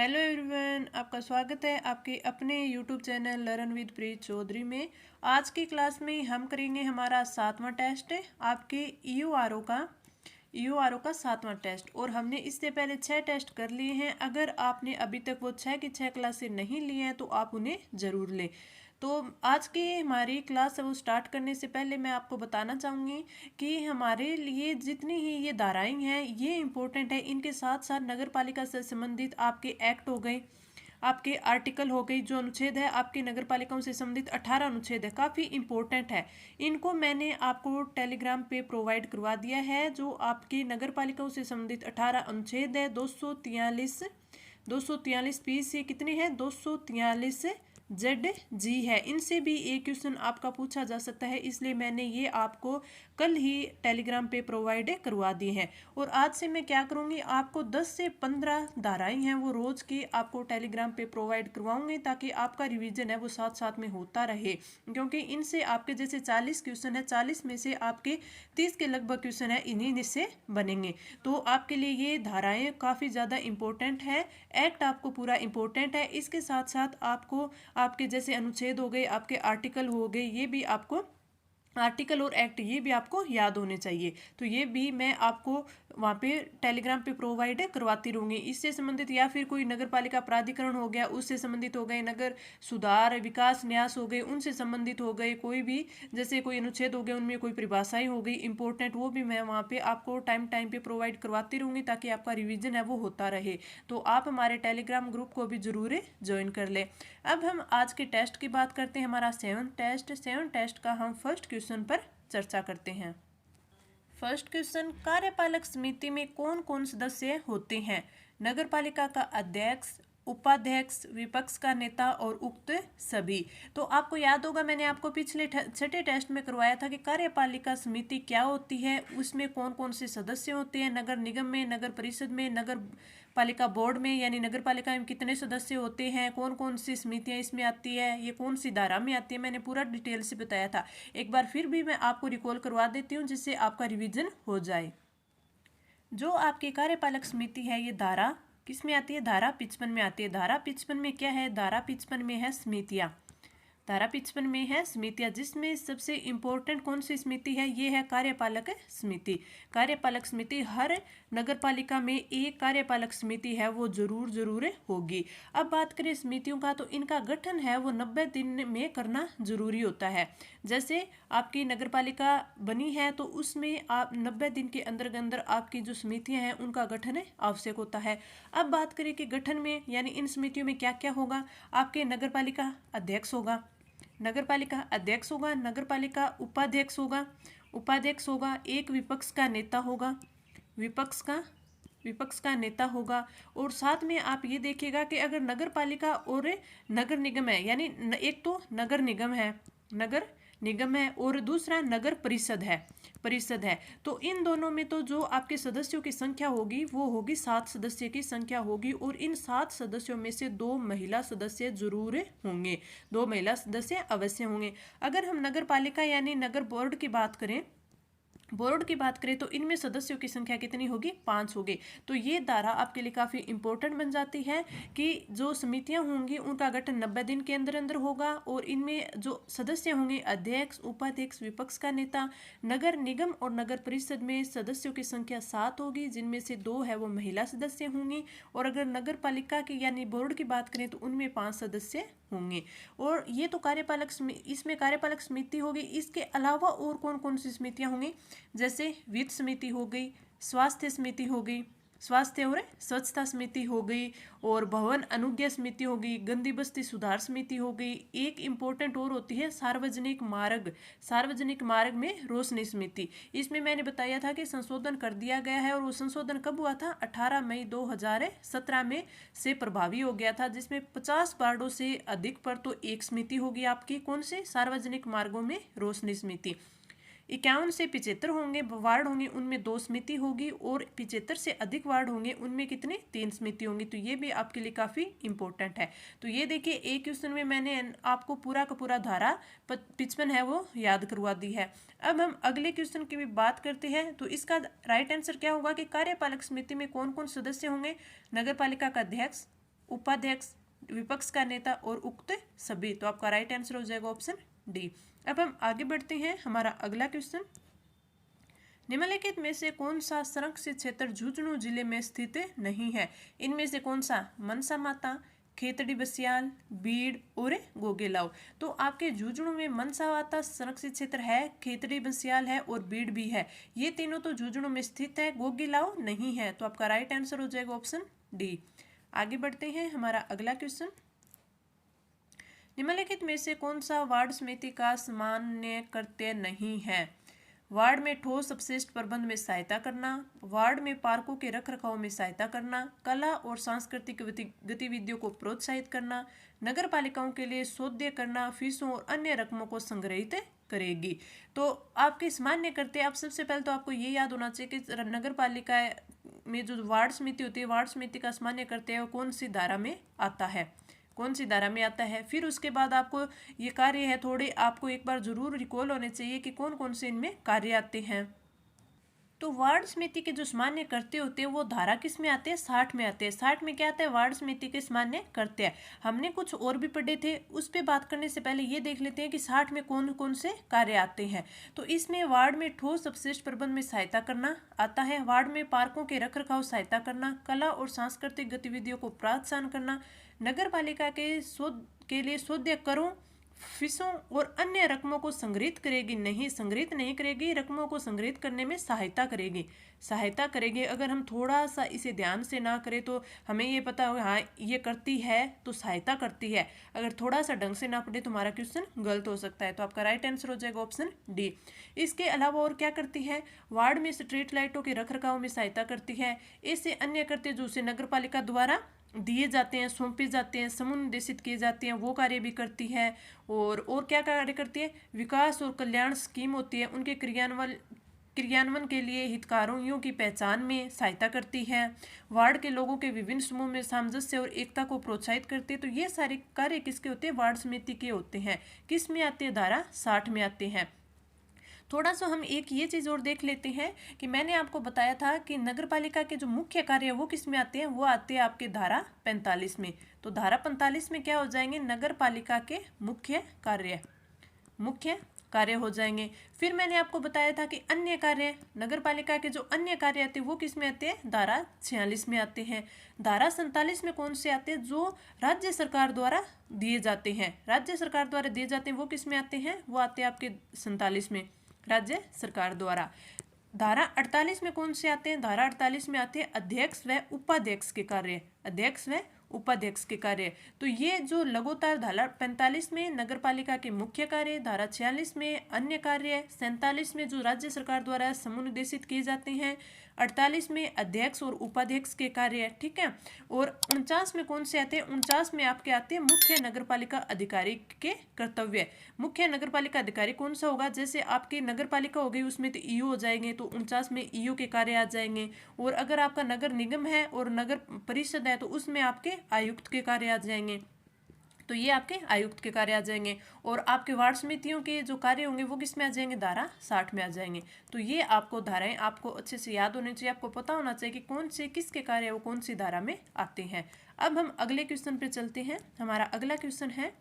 Hello everyone, आपका स्वागत है आपके अपने यूट्यूब चैनल लर्न विद प्रीत चौधरी में। आज की क्लास में हम करेंगे हमारा 7वां टेस्ट आपके ईयूआरओ का 7वां टेस्ट। और हमने इससे पहले 6 टेस्ट कर लिए हैं। अगर आपने अभी तक वो 6 की 6 क्लासें नहीं ली हैं तो आप उन्हें ज़रूर लें। तो आज की हमारी क्लास है वो स्टार्ट करने से पहले मैं आपको बताना चाहूँगी कि हमारे लिए जितनी ही ये धाराएं हैं ये इम्पोर्टेंट है। इनके साथ साथ नगर पालिका से संबंधित आपके एक्ट हो गए, आपके आर्टिकल हो गई, जो अनुच्छेद है आपके नगर पालिकाओं से संबंधित 18 अनुच्छेद है, काफ़ी इम्पोर्टेंट है। इनको मैंने आपको टेलीग्राम पे प्रोवाइड करवा दिया है। जो आपकी नगर पालिकाओं से संबंधित 18 अनुच्छेद है, 243 पी से कितने हैं, 243 ZG है। इनसे भी एक क्वेश्चन आपका पूछा जा सकता है, इसलिए मैंने ये आपको कल ही टेलीग्राम पे प्रोवाइड करवा दी हैं। और आज से मैं क्या करूँगी, आपको 10 से 15 धाराएं हैं वो रोज़ की आपको टेलीग्राम पे प्रोवाइड करवाऊंगी, ताकि आपका रिवीजन है वो साथ साथ में होता रहे। क्योंकि इनसे आपके जैसे 40 क्वेश्चन है, 40 में से आपके 30 के लगभग क्वेश्चन है इन्हीं से बनेंगे। तो आपके लिए ये धाराएं काफ़ी ज़्यादा इम्पोर्टेंट है। एक्ट आपको पूरा इम्पोर्टेंट है। इसके साथ साथ आपको आपके जैसे अनुच्छेद हो गए, आपके आर्टिकल हो गए, ये भी आपको आर्टिकल और एक्ट ये भी आपको याद होने चाहिए। तो ये भी मैं आपको वहाँ पे टेलीग्राम पे प्रोवाइड करवाती रहूँगी। इससे संबंधित या फिर कोई नगर पालिका प्राधिकरण हो गया उससे संबंधित हो गए, नगर सुधार विकास न्यास हो गए उनसे संबंधित हो गए, कोई भी जैसे कोई अनुच्छेद हो गए उनमें कोई परिभाषाएं हो गई इंपॉर्टेंट, वो भी मैं वहाँ पे आपको टाइम पे प्रोवाइड करवाती रहूँगी, ताकि आपका रिविजन है वो होता रहे। तो आप हमारे टेलीग्राम ग्रुप को भी जरूर ज्वाइन कर लें। अब हम आज के टेस्ट की बात करते हैं। हमारा 7 टेस्ट का हम फर्स्ट क्वेश्चन पर चर्चा करते हैं। फर्स्ट क्वेश्चन, कार्यपालक समिति में कौन कौन सदस्य होते हैं? नगर पालिका का अध्यक्ष, उपाध्यक्ष, विपक्ष का नेता और उक्त सभी। तो आपको याद होगा मैंने आपको पिछले छठे टेस्ट में करवाया था कि कार्यपालिका समिति क्या होती है, उसमें कौन कौन से सदस्य होते हैं। नगर निगम में, नगर परिषद में, नगर पालिका बोर्ड में, यानी नगर पालिका में कितने सदस्य होते हैं, कौन कौन सी समितियां इसमें आती है, ये कौन सी धारा में आती है, मैंने पूरा डिटेल से बताया था। एक बार फिर भी मैं आपको रिकॉल करवा देती हूँ जिससे आपका रिवीजन हो जाए। जो आपकी कार्यपालक समिति है ये धारा किस में आती है, धारा 55 में आती है। धारा 55 में क्या है, धारा 55 में है समितियां। धारा 55 में है समितियां, जिसमें सबसे इम्पोर्टेंट कौन सी समिति है, ये है कार्यपालक समिति। कार्यपालक समिति हर नगर पालिका में एक कार्यपालक समिति है वो जरूर होगी। अब बात करें समितियों का, तो इनका गठन है वो 90 दिन में करना जरूरी होता है। जैसे आपकी नगर पालिका बनी है तो उसमें आप 90 दिन के अंदर अंदर आपकी जो समितियां हैं उनका गठन आवश्यक होता है। अब बात करें कि गठन में यानी इन समितियों में क्या क्या होगा, आपके नगर पालिका अध्यक्ष होगा, नगर पालिका अध्यक्ष होगा, नगर पालिका उपाध्यक्ष होगा, एक विपक्ष का नेता होगा, विपक्ष का नेता होगा। और साथ में आप ये देखिएगा कि अगर नगर पालिका और नगर निगम है, यानी एक तो नगर निगम है और दूसरा नगर परिषद है, तो इन दोनों में तो जो आपके सदस्यों की संख्या होगी वो होगी 7 सदस्य की संख्या होगी। और इन 7 सदस्यों में से 2 महिला सदस्य जरूर होंगे, 2 महिला सदस्य अवश्य होंगे। अगर हम नगर पालिका यानी नगर बोर्ड की बात करें तो इनमें सदस्यों की संख्या कितनी होगी, 5 होगी। तो ये धारा आपके लिए काफ़ी इंपॉर्टेंट बन जाती है कि जो समितियां होंगी उनका गठन 90 दिन के अंदर अंदर होगा, और इनमें जो सदस्य होंगे अध्यक्ष, उपाध्यक्ष, विपक्ष का नेता। नगर निगम और नगर परिषद में सदस्यों की संख्या 7 होगी, जिनमें से 2 है वो महिला सदस्य होंगी। और अगर नगर पालिका की यानी बोर्ड की बात करें तो उनमें 5 सदस्य होंगे। और ये तो इसमें कार्यपालक समिति होगी। इसके अलावा और कौन कौन सी समितियां होंगी, जैसे वित्त समिति हो गई, स्वास्थ्य समिति हो गई, स्वास्थ्य और स्वच्छता समिति हो गई, और भवन अनुज्ञा समिति हो गई, गंदी बस्ती सुधार समिति हो गई। एक इम्पोर्टेंट और होती है सार्वजनिक मार्ग में रोशनी समिति। इसमें मैंने बताया था कि संशोधन कर दिया गया है, और वो संशोधन कब हुआ था, 18 मई 2017 में से प्रभावी हो गया था, जिसमें 50 वार्डों से अधिक पर तो एक समिति होगी आपकी, कौन से, सार्वजनिक मार्गों में रोशनी समिति। 51 से 75 वार्ड होंगे उनमें 2 समिति होगी, और 75 से अधिक वार्ड होंगे उनमें कितने, 3 समिति होंगी। तो ये भी आपके लिए काफ़ी इंपॉर्टेंट है। तो ये देखिए एक क्वेश्चन में मैंने आपको पूरा का पूरा धारा 55 है वो याद करवा दी है। अब हम अगले क्वेश्चन की भी बात करते हैं। तो इसका राइट आंसर क्या होगा कि कार्यपालक समिति में कौन कौन सदस्य होंगे, नगर पालिका का अध्यक्ष, उपाध्यक्ष, विपक्ष का नेता और उक्त सभी। तो आपका राइट आंसर हो जाएगा ऑप्शन डी। अब हम आगे बढ़ते हैं। हमारा अगला क्वेश्चन, निम्नलिखित में से कौन सा संरक्षित क्षेत्र झुंझुनू जिले में स्थित नहीं है? इनमें से कौन सा? मनसा माता, खेतड़ी बसियाल, बीड़ और गोगेलाव। तो आपके झुंझुनू में मनसा माता संरक्षित क्षेत्र है, खेतड़ी बसियाल है और बीड़ भी है। ये तीनों तो झुंझुनू में स्थित है, गोगेलाव नहीं है। तो आपका राइट आंसर हो जाएगा ऑप्शन डी। आगे बढ़ते हैं। हमारा अगला क्वेश्चन, निम्नलिखित में से कौन सा वार्ड समिति का सामान्य कर्तव्य नहीं है? वार्ड में ठोस अपशिष्ट प्रबंध में सहायता करना, वार्ड में पार्कों के रखरखाव में सहायता करना, कला और सांस्कृतिक गतिविधियों को प्रोत्साहित करना, नगर पालिकाओं के लिए सौदे करना, फीसों और अन्य रकमों को संग्रहित करेगी। तो आपके सामान्य कर्तव्य, आप सबसे पहले तो आपको ये याद होना चाहिए कि नगर पालिका में जो वार्ड समिति होती है, वार्ड समिति का सामान्य कर्तव्य कौन सी धारा में आता है, कौन सी धारा में आता है। फिर उसके बाद आपको ये कार्य है थोड़े आपको एक बार जरूर रिकॉल होने चाहिए कि कौन कौन से इनमें कार्य आते हैं। तो वार्ड समिति के जो सामान्य कर्तव्य होते हैं वो धारा किस में आते हैं? 60 में आते हैं। 60 में क्या आता है? वार्ड समिति के सामान्य कर्तव्य। हमने कुछ और भी पढ़े थे, उस पर बात करने से पहले ये देख लेते हैं कि 60 में कौन कौन से कार्य आते हैं। तो इसमें वार्ड में ठोस अपशिष्ट प्रबंध में सहायता करना आता है, वार्ड में पार्कों के रखरखाव सहायता करना, कला और सांस्कृतिक गतिविधियों को प्रोत्साहन करना, नगर पालिका के लिए सौदे करों, फीसों और अन्य रकमों को संग्रहित करेगी। नहीं, संग्रहित नहीं करेगी, रकमों को संग्रहित करने में सहायता करेगी। अगर हम थोड़ा सा इसे ध्यान से ना करें तो हमें ये पता होगा हाँ ये करती है तो सहायता करती है, अगर थोड़ा सा ढंग से ना पढ़े तो हमारा क्वेश्चन गलत हो सकता है। तो आपका राइट आंसर हो जाएगा ऑप्शन डी। इसके अलावा और क्या करती है? वार्ड में स्ट्रीट लाइटों के रखरखाव में सहायता करती है। ऐसे अन्य कर्तव्य जो उसे नगर पालिका द्वारा दिए जाते हैं, सौंपे जाते हैं, समूह किए जाते हैं, वो कार्य भी करती है। और क्या कार्य करती है? विकास और कल्याण स्कीम होती है, उनके क्रियान्वयन के लिए हितग्राहियों की पहचान में सहायता करती है। वार्ड के लोगों के विभिन्न समूह में सामंजस्य और एकता को प्रोत्साहित करती है। तो ये सारे कार्य किसके होते हैं? वार्ड समिति के होते हैं। किस में आते हैं? धारा 60 में आते हैं। थोड़ा सा हम एक ये चीज़ और देख लेते हैं कि मैंने आपको बताया था कि नगर पालिका के जो मुख्य कार्य है वो किस में आते हैं? वो आते हैं आपके धारा 45 में। तो धारा 45 में क्या हो जाएंगे? नगर पालिका के मुख्य कार्य हो जाएंगे। फिर मैंने आपको बताया था कि अन्य कार्य, नगर पालिका के जो अन्य कार्य आते हैं वो किस में आते हैं? धारा 46 में आते हैं। धारा 47 में कौन से आते हैं? जो राज्य सरकार द्वारा दिए जाते हैं, वो किस में आते हैं? वो आते हैं आपके 47 में, राज्य सरकार द्वारा। धारा 48 में कौन से आते हैं? धारा 48 में आते हैं अध्यक्ष व उपाध्यक्ष के कार्य। तो ये जो लगातार धारा 45 में नगर पालिका के मुख्य कार्य, धारा 46 में अन्य कार्य, 47 में जो राज्य सरकार द्वारा समनुदेशित किए जाते हैं, 48 में अध्यक्ष और उपाध्यक्ष के कार्य, ठीक है। और 49 में कौन से आते हैं? 49 में आपके आते हैं मुख्य नगर पालिका अधिकारी के कर्तव्य। मुख्य नगर पालिका अधिकारी कौन सा होगा? जैसे आपकी नगर पालिका हो गई उसमें तो ईओ हो जाएंगे, तो 49 में ईओ के कार्य आ जाएंगे। और अगर आपका नगर निगम है और नगर परिषद है तो उसमें आपके आयुक्त के कार्य आ जाएंगे। तो ये आपके आयुक्त के कार्य आ जाएंगे। और आपके वार्ड समितियों के जो कार्य होंगे वो किस में आ जाएंगे? धारा 60 में आ जाएंगे। तो ये आपको धाराएं आपको अच्छे से याद होनी चाहिए, आपको पता होना चाहिए कि कौन से किसके कार्य वो कौन सी धारा में आते हैं। अब हम अगले क्वेश्चन पे चलते हैं। हमारा अगला क्वेश्चन है,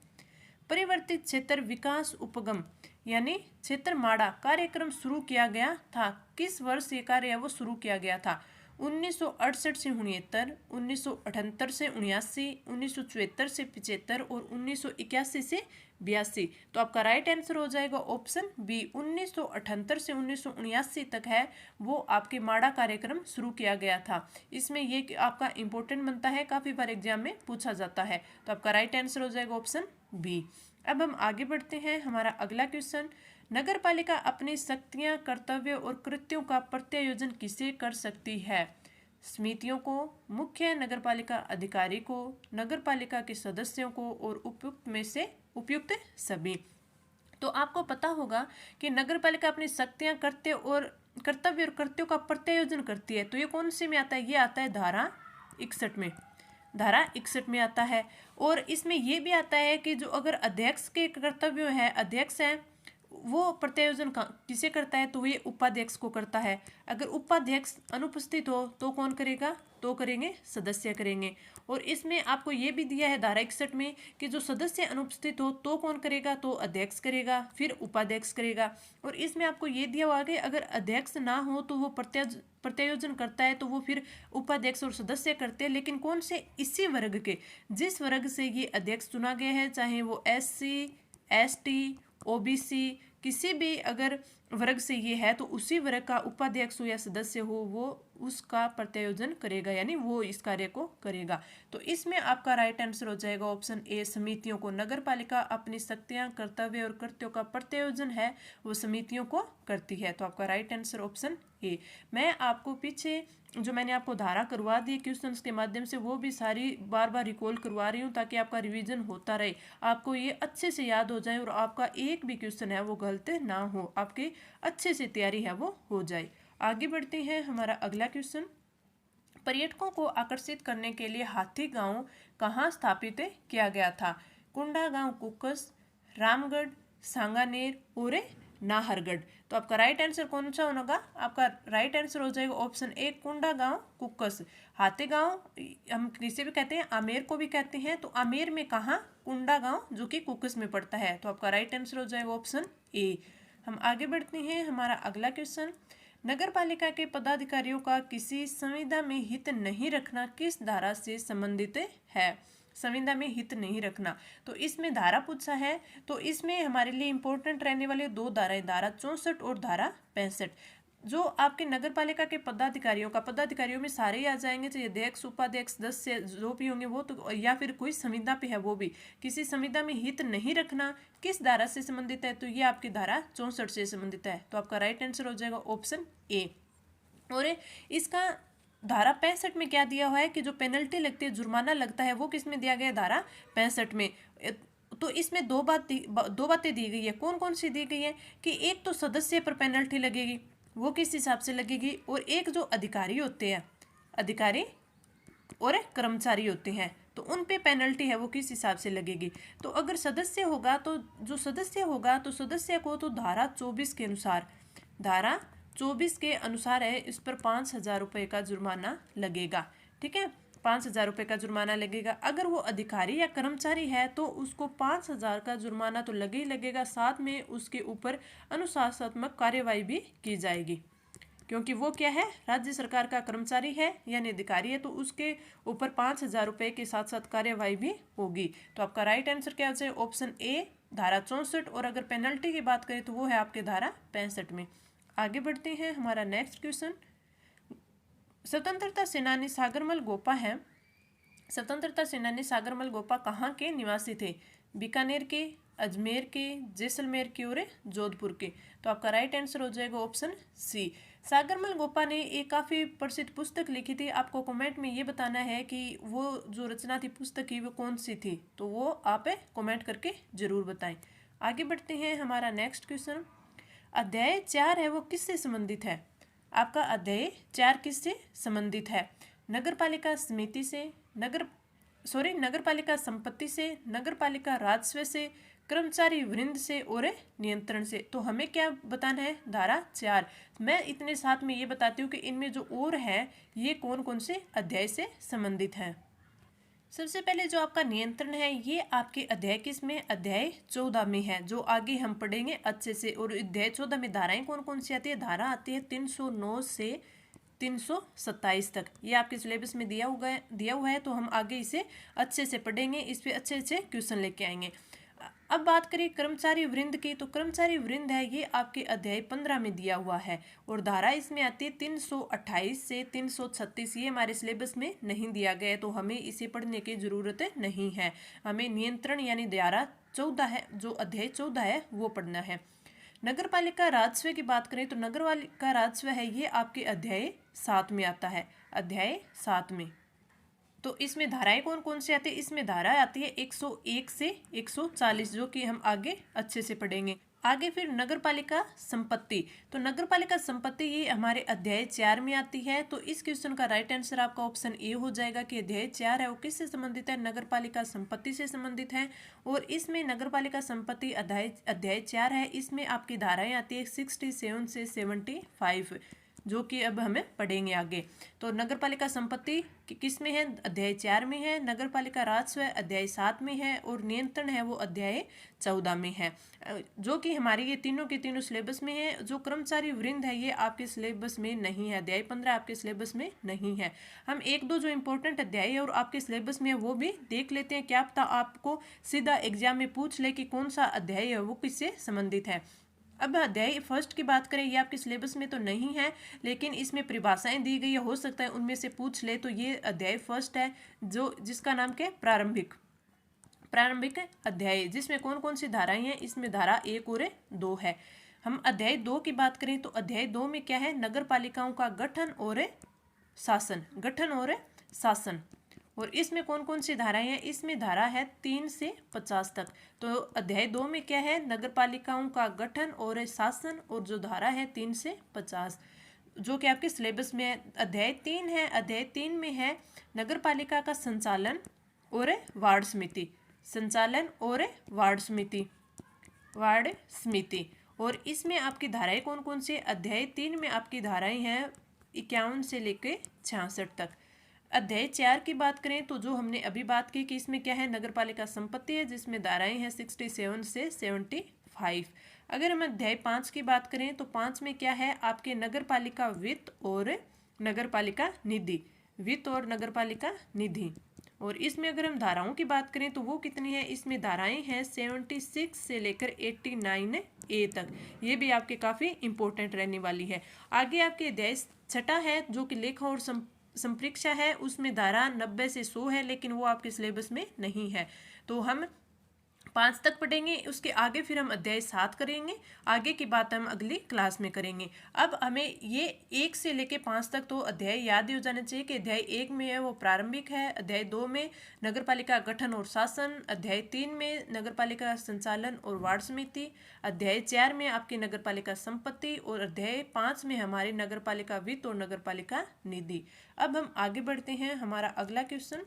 परिवर्तित क्षेत्र विकास उपगम यानी क्षेत्र माड़ा कार्यक्रम शुरू किया गया था। किस वर्ष ये कार्य है वो शुरू किया गया था? 1968 से 69, 1978 से 79, 1974 से 75 और 1981 से 82। तो आपका राइट आंसर हो जाएगा ऑप्शन बी। 1978 से 1979 तक है वो आपके माड़ा कार्यक्रम शुरू किया गया था। इसमें ये आपका इंपॉर्टेंट बनता है, काफ़ी बार एग्जाम में पूछा जाता है। तो आपका राइट आंसर हो जाएगा ऑप्शन बी। अब हम आगे बढ़ते हैं। हमारा अगला क्वेश्चन, नगर पालिका अपनी शक्तियां, कर्तव्य और कृत्यों का प्रत्यायोजन किसे कर सकती है? समितियों को, मुख्य नगर पालिका अधिकारी को, नगर पालिका के सदस्यों को और उपयुक्त में से उपयुक्त सभी। तो आपको पता होगा कि नगर पालिका अपनी शक्तियां, कर्तव्य और कृत्यों का प्रत्यायोजन करती है। तो ये कौन सी में आता है? ये आता है धारा 61 में। धारा 61 में आता है। और इसमें यह भी आता है कि जो अगर अध्यक्ष के कर्तव्य है, अध्यक्ष है वो प्रत्यायोजन किसे करता है, तो ये उपाध्यक्ष को करता है। अगर उपाध्यक्ष अनुपस्थित हो तो कौन करेगा, तो करेंगे सदस्य करेंगे। और इसमें आपको ये भी दिया है धारा 61 में कि जो सदस्य अनुपस्थित हो तो कौन करेगा, तो अध्यक्ष करेगा, फिर उपाध्यक्ष करेगा। और इसमें आपको ये दिया हुआ है अगर अध्यक्ष ना हो तो वो प्रत्यायोजन करता है, तो वो फिर उपाध्यक्ष और सदस्य करते हैं, लेकिन कौन से, इसी वर्ग के, जिस वर्ग से ये अध्यक्ष चुना गया है, चाहे वो SC ST OBC किसी भी अगर वर्ग से ये है, तो उसी वर्ग का उपाध्यक्ष हो या सदस्य हो वो उसका प्रत्यायोजन करेगा, यानी वो इस कार्य को करेगा। तो इसमें आपका राइट आंसर हो जाएगा ऑप्शन ए, समितियों को। नगर पालिका अपनी शक्तियां, कर्तव्य और कृत्यों का प्रत्यायोजन है वो समितियों को करती है। तो आपका राइट आंसर ऑप्शन ए। मैं आपको पीछे जो मैंने आपको धारा करवा दी क्वेश्चंस के माध्यम से, वो भी सारी बार बार रिकॉल करवा रही हूँ ताकि आपका रिवीजन होता रहे, आपको ये अच्छे से याद हो जाए और आपका एक भी क्वेश्चन है वो गलत ना हो, आपके अच्छे से तैयारी है वो हो जाए। आगे बढ़ते हैं, हमारा अगला क्वेश्चन, पर्यटकों को आकर्षित करने के लिए हाथी गांव कहाँ स्थापित किया गया था? कुंडा गांव कुक्कस, रामगढ़, सांगानेर और नाहरगढ़। तो आपका राइट आंसर कौन सा होगा? आपका राइट आंसर हो जाएगा ऑप्शन ए, कुंडा गांव कुक्कस। हाथी गांव हम किसे भी कहते हैं, आमेर को भी कहते हैं, तो आमेर में कहाँ? कुंडा गांव जो कि कुक्कस में पड़ता है। तो आपका राइट आंसर हो जाएगा ऑप्शन ए। हम आगे बढ़ते हैं, हमारा अगला क्वेश्चन, नगर पालिका के पदाधिकारियों का किसी संविदा में हित नहीं रखना किस धारा से संबंधित है? संविदा में हित नहीं रखना, तो इसमें धारा पूछा है, तो इसमें हमारे लिए इंपॉर्टेंट रहने वाले दो धाराएं, धारा 64 और धारा 65। जो आपके नगर पालिका के पदाधिकारियों में सारे ही आ जाएंगे, चाहे अध्यक्ष उपाध्यक्ष सदस्य जो भी होंगे वो, तो या फिर कोई संविदा पे है वो भी, किसी संविदा में हित नहीं रखना किस धारा से संबंधित है, तो ये आपकी धारा 64 से संबंधित है। तो आपका राइट आंसर हो जाएगा ऑप्शन ए। और इसका धारा 65 में क्या दिया हुआ है कि जो पेनल्टी लगती है, जुर्माना लगता है, वो किस में दिया गया है? धारा 65 में। तो इसमें दो बातें दी गई है। कौन कौन सी दी गई है कि एक तो सदस्य पर पेनल्टी लगेगी, वो किस हिसाब से लगेगी, और एक जो अधिकारी होते हैं, अधिकारी और कर्मचारी होते हैं, तो उन पे पेनल्टी है वो किस हिसाब से लगेगी। तो अगर सदस्य होगा तो जो सदस्य होगा तो सदस्य को तो धारा 24 के अनुसार, धारा 24 के अनुसार है, इस पर 5,000 रुपये का जुर्माना लगेगा। ठीक है, 5,000 रुपये का जुर्माना लगेगा। अगर वो अधिकारी या कर्मचारी है तो उसको 5,000 का जुर्माना तो लगे ही लगेगा, साथ में उसके ऊपर अनुशासनात्मक कार्यवाही भी की जाएगी, क्योंकि वो क्या है, राज्य सरकार का कर्मचारी है यानी अधिकारी है, तो उसके ऊपर 5,000 रुपये के साथ साथ कार्यवाही भी होगी। तो आपका राइट आंसर क्या हो जाए? ऑप्शन ए, धारा 64। और अगर पेनल्टी की बात करें तो वो है आपके धारा 65 में। आगे बढ़ते हैं, हमारा नेक्स्ट क्वेश्चन, स्वतंत्रता सेनानी सागरमल गोपा है। स्वतंत्रता सेनानी सागरमल गोपा कहाँ के निवासी थे? बीकानेर के, अजमेर के, जैसलमेर के और जोधपुर के। तो आपका राइट आंसर हो जाएगा ऑप्शन सी। सागरमल गोपा ने एक काफ़ी प्रसिद्ध पुस्तक लिखी थी, आपको कमेंट में ये बताना है कि वो जो रचना थी पुस्तक की वो कौन सी थी, तो वो आप कमेंट करके जरूर बताएं। आगे बढ़ते हैं, हमारा नेक्स्ट क्वेश्चन, अध्याय 4 है वो किससे संबंधित है? आपका अध्याय 4 किससे संबंधित है? नगर पालिका समिति से, नगर पालिका संपत्ति से, नगर पालिका राजस्व से, कर्मचारी वृंद से और नियंत्रण से। तो हमें क्या बताना है? धारा 4। मैं इतने साथ में ये बताती हूँ कि इनमें जो और है ये कौन कौन से अध्याय से संबंधित है। सबसे पहले जो आपका नियंत्रण है ये आपके अध्याय किस में? अध्याय 14 में है, जो आगे हम पढ़ेंगे अच्छे से। और अध्याय 14 में धाराएं कौन कौन सी आती है? धारा आती है 309 से 327 तक, ये आपके सिलेबस में दिया हुआ है, तो हम आगे इसे अच्छे से पढ़ेंगे, इस पे अच्छे अच्छे क्वेश्चन लेके आएंगे। अब बात करें कर्मचारी वृंद की, तो कर्मचारी वृंद है ये आपके अध्याय 15 में दिया हुआ है, और धारा इसमें आती है 328 से 336। ये हमारे सिलेबस में नहीं दिया गया है, तो हमें इसे पढ़ने की जरूरत नहीं है। हमें नियंत्रण यानी धारा 14 है, जो अध्याय 14 है वो पढ़ना है। नगर पालिका राजस्व की बात करें तो नगर पालिका राजस्व है ये आपके अध्याय 7 में आता है, अध्याय 7 में। तो इसमें धाराएं कौन कौन सी आती है? इसमें धारा आती है 101 से 140, जो कि हम आगे अच्छे से पढ़ेंगे। आगे फिर नगरपालिका संपत्ति। तो नगरपालिका संपत्ति ये हमारे अध्याय 4 में आती है। तो इस क्वेश्चन का राइट आंसर आपका ऑप्शन ए हो जाएगा कि अध्याय 4 है वो किससे संबंधित है, नगरपालिका संपत्ति से संबंधित है। और इसमें नगरपालिका संपत्ति अध्याय 4 है, इसमें आपकी धाराएं आती है 67 से 75, जो कि अब हमें पढ़ेंगे आगे। तो नगरपालिका संपत्ति किस में है, अध्याय 4 में है। नगरपालिका राजस्व अध्याय 7 में है और नियंत्रण है वो अध्याय 14 में है, जो कि हमारी ये तीनों के तीनों सिलेबस में है। जो कर्मचारी वृंद है ये आपके सिलेबस में नहीं है, अध्याय 15 आपके सिलेबस में नहीं है। हम एक दो जो इंपॉर्टेंट अध्याय है और आपके सिलेबस में है वो भी देख लेते हैं, क्या पता आपको सीधा एग्जाम में पूछ ले कि कौन सा अध्याय है वो किससे संबंधित है। अब अध्याय फर्स्ट की बात करें, ये आपके सिलेबस में तो नहीं है, लेकिन इसमें परिभाषाएं दी गई है, हो सकता है उनमें से पूछ ले। तो ये अध्याय फर्स्ट है, जो जिसका नाम क्या है, प्रारंभिक अध्याय, जिसमें कौन कौन सी धाराएं हैं, इसमें धारा 1 और 2 है। हम अध्याय 2 की बात करें तो अध्याय 2 में क्या है, नगर पालिकाओं का गठन और शासन। और इसमें कौन कौन सी धाराएं हैं, इसमें धारा है 3 से 50 तक। तो अध्याय 2 में क्या है, नगर पालिकाओं का गठन और शासन, और जो धारा है 3 से 50, जो कि आपके सिलेबस में है। अध्याय 3 है, अध्याय 3 में है नगर पालिका का संचालन और वार्ड समिति। और इसमें आपकी धाराएं कौन कौन सी, अध्याय 3 में आपकी धाराएं हैं 51 से लेकर 66 तक। अध्याय 4 की बात करें तो जो हमने अभी बात की कि इसमें क्या है, नगरपालिका संपत्ति है, जिसमें धाराएं हैं 67 से 75। अगर हम अध्याय 5 की बात करें तो 5 में क्या है, आपके नगरपालिका वित्त और नगरपालिका निधि। और इसमें अगर हम धाराओं की बात करें तो वो कितनी है, इसमें धाराएं हैं 76 से लेकर 89A तक। ये भी आपके काफ़ी इंपॉर्टेंट रहने वाली है। आगे आपके अध्याय 6 है, जो कि लेखा और संप्रेक्षा है, उसमें धारा 90 से 100 है, लेकिन वो आपके सिलेबस में नहीं है। तो हम 5 तक पढ़ेंगे, उसके आगे फिर हम अध्याय 7 करेंगे। आगे की बात हम अगली क्लास में करेंगे। अब हमें ये 1 से लेके 5 तक तो अध्याय याद ही हो जाना चाहिए कि अध्याय 1 में है वो प्रारंभिक है, अध्याय 2 में नगरपालिका गठन और शासन, अध्याय 3 में नगरपालिका संचालन और वार्ड समिति, अध्याय 4 में आपकी नगरपालिका संपत्ति, और अध्याय 5 में हमारी नगरपालिका वित्त और नगरपालिका निधि। अब हम आगे बढ़ते हैं, हमारा अगला क्वेश्चन।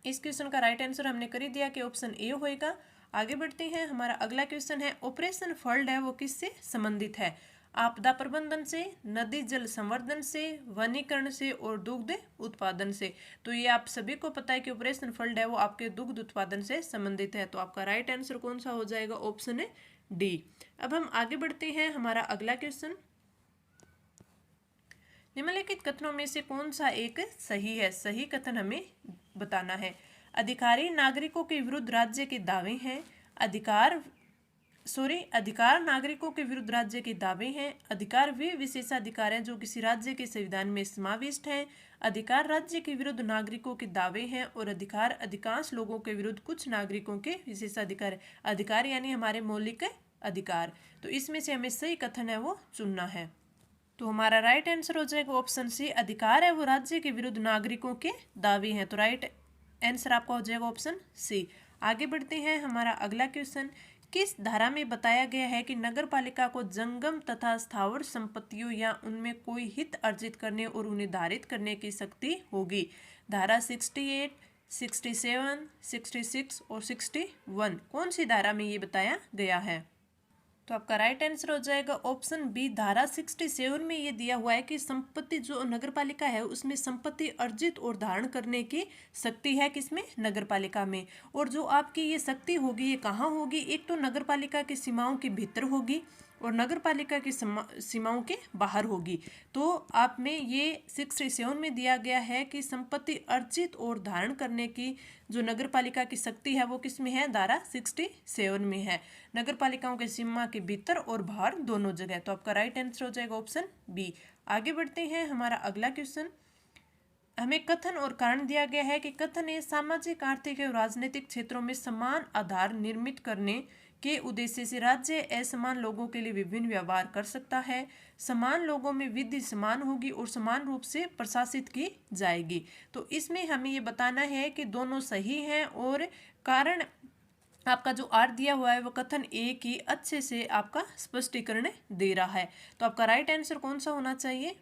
इस क्वेश्चन का राइट आंसर हमने कर ही दिया कि ऑप्शन ए होएगा। आगे बढ़ते हैं, हमारा अगला क्वेश्चन है, ऑपरेशन फ्लड है वो किससे संबंधित है, आपदा प्रबंधन से, नदी जल संवर्धन से, वनीकरण से और दुग्ध उत्पादन से। तो ये आप सभी को पता है कि ऑपरेशन फ्लड है वो आपके दुग्ध उत्पादन से संबंधित है। तो आपका राइट आंसर कौन सा हो जाएगा, ऑप्शन है डी। अब हम आगे बढ़ते हैं, हमारा अगला क्वेश्चन, निम्नलिखित कथनों में से कौन सा एक सही है, सही कथन हमें बताना है। अधिकारी नागरिकों के विरुद्ध राज्य के दावे हैं, अधिकार नागरिकों के विरुद्ध राज्य के दावे हैं। अधिकार वे विशेषाधिकार हैं जो किसी राज्य के संविधान में समाविष्ट हैं। अधिकार राज्य के विरुद्ध नागरिकों के दावे हैं, और अधिकार अधिकांश लोगों के विरुद्ध कुछ नागरिकों के विशेषाधिकार। अधिकार यानी हमारे मौलिक अधिकार। तो इसमें से हमें सही कथन है वो चुनना है। तो हमारा राइट आंसर हो जाएगा ऑप्शन सी, अधिकार है वो राज्य के विरुद्ध नागरिकों के दावे हैं। तो राइट आंसर आपका हो जाएगा ऑप्शन सी। आगे बढ़ते हैं, हमारा अगला क्वेश्चन, किस धारा में बताया गया है कि नगरपालिका को जंगम तथा स्थावर संपत्तियों या उनमें कोई हित अर्जित करने और उन्हें धारित करने की शक्ति होगी। धारा 68, 67, 66 और 61, कौन सी धारा में ये बताया गया है। तो आपका राइट आंसर हो जाएगा ऑप्शन बी, धारा 67 में ये दिया हुआ है कि संपत्ति जो नगरपालिका है उसमें संपत्ति अर्जित और धारण करने की शक्ति है, किसमें, नगरपालिका में। और जो आपकी ये शक्ति होगी ये कहाँ होगी, एक तो नगरपालिका की सीमाओं के भीतर होगी और नगरपालिका की सीमाओं के बाहर होगी। तो आप में ये 67 में दिया गया है कि संपत्ति अर्जित और धारण करने की जो नगरपालिका की शक्ति है वो किस में है, धारा 67 में है, नगरपालिकाओं के सीमा के भीतर और बाहर दोनों जगह। तो आपका राइट आंसर हो जाएगा ऑप्शन बी। आगे बढ़ते हैं, हमारा अगला क्वेश्चन, हमें कथन और कारण दिया गया है कि कथन है, सामाजिक, आर्थिक और राजनीतिक क्षेत्रों में समान आधार निर्मित करने के उद्देश्य से राज्य असमान लोगों के लिए विभिन्न व्यवहार कर सकता है। समान लोगों में विधि समान होगी और समान रूप से प्रशासित की जाएगी। तो इसमें हमें ये बताना है कि दोनों सही हैं, और कारण आपका जो आर दिया हुआ है वो कथन ए की अच्छे से आपका स्पष्टीकरण दे रहा है। तो आपका राइट आंसर कौन सा होना चाहिए?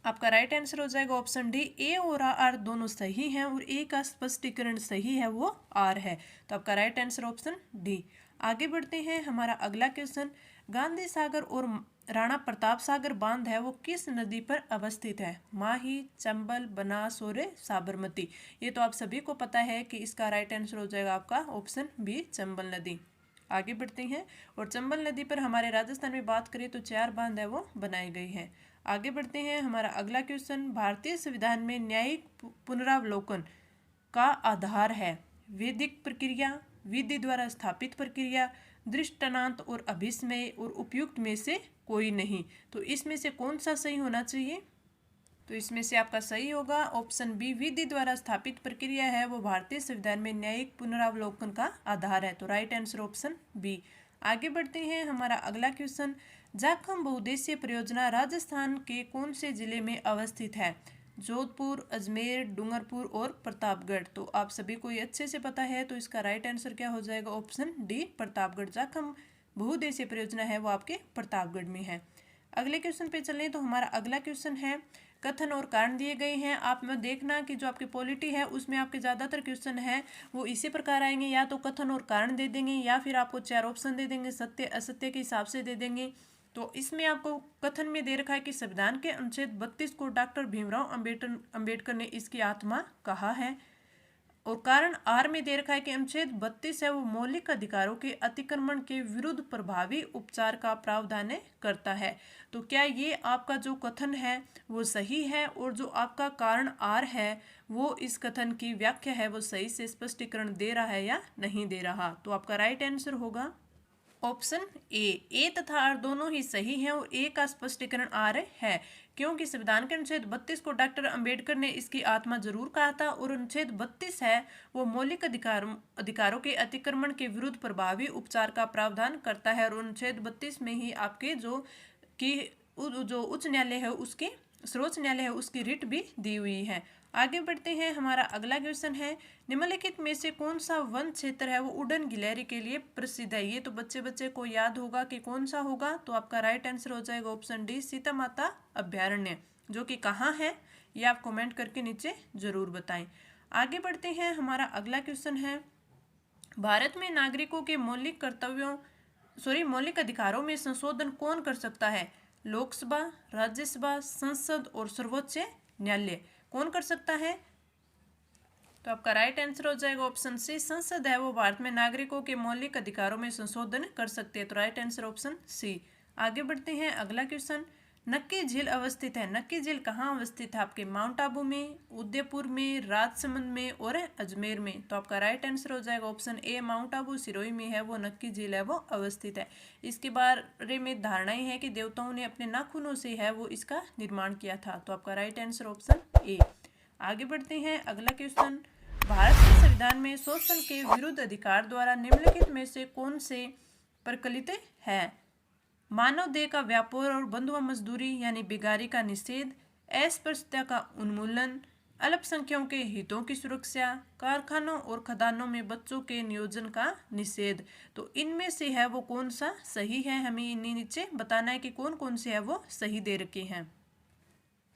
आपका राइट आंसर हो जाएगा ऑप्शन डी, ए और आर दोनों सही हैं और ए का स्पष्टीकरण सही है वो आर है। तो आपका राइट आंसर ऑप्शन डी। आगे बढ़ते हैं, हमारा अगला क्वेश्चन, गांधी सागर और राणा प्रताप सागर बांध है वो किस नदी पर अवस्थित है? माही, चंबल, बनास और साबरमती। ये तो आप सभी को पता है कि इसका राइट आंसर हो जाएगा आपका ऑप्शन बी, चंबल नदी। आगे बढ़ते हैं, और चंबल नदी पर हमारे राजस्थान में बात करें तो 4 बांध है वो बनाए गए हैं। आगे बढ़ते हैं, हमारा अगला क्वेश्चन, भारतीय संविधान में न्यायिक पुनरावलोकन का आधार है वैदिक प्रक्रिया, विधि द्वारा स्थापित प्रक्रिया, दृष्टांत और अभिसमय और उपयुक्त में से कोई नहीं। तो इसमें से कौन सा सही होना चाहिए? तो इसमें से आपका सही होगा ऑप्शन बी, विधि द्वारा स्थापित प्रक्रिया है वो भारतीय संविधान में न्यायिक पुनरावलोकन का आधार है। तो राइट आंसर ऑप्शन बी। आगे बढ़ते हैं, हमारा अगला क्वेश्चन, जाखम बहुउद्देशीय परियोजना राजस्थान के कौन से जिले में अवस्थित है? जोधपुर, अजमेर, डूंगरपुर और प्रतापगढ़। तो आप सभी को ये अच्छे से पता है, तो इसका राइट आंसर क्या हो जाएगा? Option D, Pratapgarh. जाखम बहुउद्देशीय परियोजना है वो आपके प्रतापगढ़ में है। अगले क्वेश्चन पे चलें तो हमारा अगला क्वेश्चन है, कथन और कारण दिए गए हैं। आप में देखना कि जो आपकी पॉलिटी है उसमें आपके ज़्यादातर क्वेश्चन है वो इसी प्रकार आएंगे, या तो कथन और कारण दे देंगे या फिर आपको 4 ऑप्शन दे देंगे, सत्य असत्य के हिसाब से दे देंगे। तो इसमें आपको कथन में दे रखा है कि संविधान के अनुच्छेद 32 को डॉक्टर भीमराव अंबेडकर ने इसकी आत्मा कहा है, और कारण आर में दे रखा है कि अनुच्छेद 32 है वो मौलिक अधिकारों के अतिक्रमण के विरुद्ध प्रभावी उपचार का प्रावधान करता है। तो क्या ये आपका जो कथन है वो सही है, और जो आपका कारण आर है वो इस कथन की व्याख्या है वो सही से स्पष्टीकरण दे रहा है या नहीं दे रहा? तो आपका राइट आंसर होगा ऑप्शन ए तथा आर दोनों ही सही हैं और ए का स्पष्टीकरण आर है, क्योंकि संविधान के अनुच्छेद 32 को डॉक्टर अंबेडकर ने इसकी आत्मा जरूर कहा था, और अनुच्छेद 32 है वो मौलिक अधिकारों के अतिक्रमण के विरुद्ध प्रभावी उपचार का प्रावधान करता है, और अनुच्छेद 32 में ही आपके जो उच्च न्यायालय है उसके सर्वोच्च न्यायालय है उसकी रिट भी दी हुई है। आगे बढ़ते हैं, हमारा अगला क्वेश्चन है, निम्नलिखित में से कौन सा वन क्षेत्र है वो उड़न गिलहरी के लिए प्रसिद्ध है? ये तो बच्चे को याद होगा कि कौन सा होगा। तो आपका राइट आंसर हो जाएगा ऑप्शन डी, सीता माता अभ्यारण्य, जो कि कहाँ है ये आप कमेंट करके नीचे जरूर बताएं। आगे बढ़ते हैं, हमारा अगला क्वेश्चन है, भारत में नागरिकों के मौलिक अधिकारों में संशोधन कौन कर सकता है? लोकसभा, राज्यसभा, संसद और सर्वोच्च न्यायालय। कौन कर सकता है? तो आपका राइट आंसर हो जाएगा ऑप्शन सी, संसद है वो भारत में नागरिकों के मौलिक अधिकारों में संशोधन कर सकते हैं। तो राइट आंसर ऑप्शन सी। आगे बढ़ते हैं, अगला क्वेश्चन, नक्की झील अवस्थित है। नक्की झील कहाँ अवस्थित है? आपके माउंट आबू में, उदयपुर में, राजसमंद में और अजमेर में। तो आपका राइट आंसर हो जाएगा option A, mount Abu Sirohi में है वो नक्की झील है वो अवस्थित है। इसके बारे में धारणाएं हैं कि देवताओं ने अपने नाखूनों से है वो इसका निर्माण किया था। तो आपका राइट आंसर ऑप्शन ए। आगे बढ़ते हैं, अगला क्वेश्चन, भारत के संविधान में शोषण के विरुद्ध अधिकार द्वारा निम्नलिखित में से कौन से प्रकलित है? मानव देह का व्यापार और बंधुआ मजदूरी यानी बेगारी का निषेध, अस्पृश्यता का उन्मूलन, अल्पसंख्यकों के हितों की सुरक्षा, कारखानों और खदानों में बच्चों के नियोजन का निषेध। तो इनमें से है वो कौन सा सही है? हमें इन्हीं नीचे बताना है कि कौन कौन से है वो सही दे रखे हैं।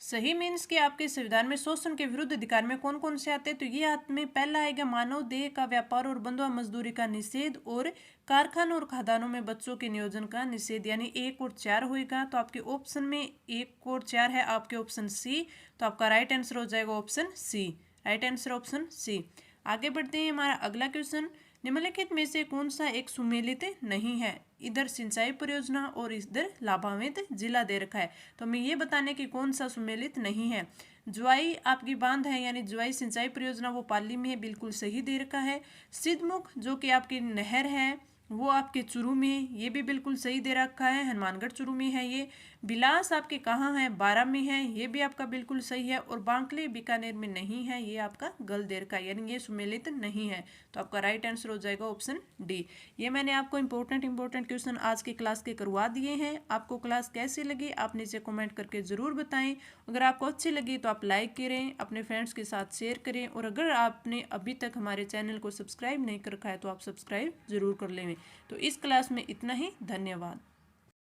सही मीन्स कि आपके संविधान में शोषण के विरुद्ध अधिकार में कौन कौन से आते हैं? तो ये हाथ में पहला आएगा मानव देह का व्यापार और बंधुआ मजदूरी का निषेध, और कारखानों और खदानों में बच्चों के नियोजन का निषेध, यानी 1 और 4 होएगा। तो आपके ऑप्शन में 1 और 4 है आपके ऑप्शन सी। तो आपका राइट आंसर हो जाएगा option C. Right answer option C. आगे बढ़ते हैं, हमारा अगला क्वेश्चन, निम्नलिखित में से कौन सा एक सुमेलित नहीं है? इधर सिंचाई परियोजना और इधर लाभान्वित जिला दे रखा है। तो हमें ये बताने की कौन सा सुमेलित नहीं है। ज्वाई आपकी बांध है यानी ज्वाई सिंचाई परियोजना वो पाली में है, बिल्कुल सही दे रखा है। सिद्धमुख जो कि आपकी नहर है वो आपके चुरू में है, ये भी बिल्कुल सही दे रखा है, हनुमानगढ़ चुरू में है ये। बिलास आपके कहाँ है, बारां में है, ये भी आपका बिल्कुल सही है। और बांकले बीकानेर में नहीं है, ये आपका गलदेर का, यानी ये सुमेलित नहीं है। तो आपका राइट आंसर हो जाएगा ऑप्शन डी। ये मैंने आपको इंपॉर्टेंट क्वेश्चन आज के क्लास के करवा दिए हैं। आपको क्लास कैसी लगी आप नीचे कमेंट करके ज़रूर बताएं। अगर आपको अच्छी लगी तो आप लाइक करें, अपने फ्रेंड्स के साथ शेयर करें, और अगर आपने अभी तक हमारे चैनल को सब्सक्राइब नहीं कर रखा है तो आप सब्सक्राइब ज़रूर कर लें। तो इस क्लास में इतना ही, धन्यवाद।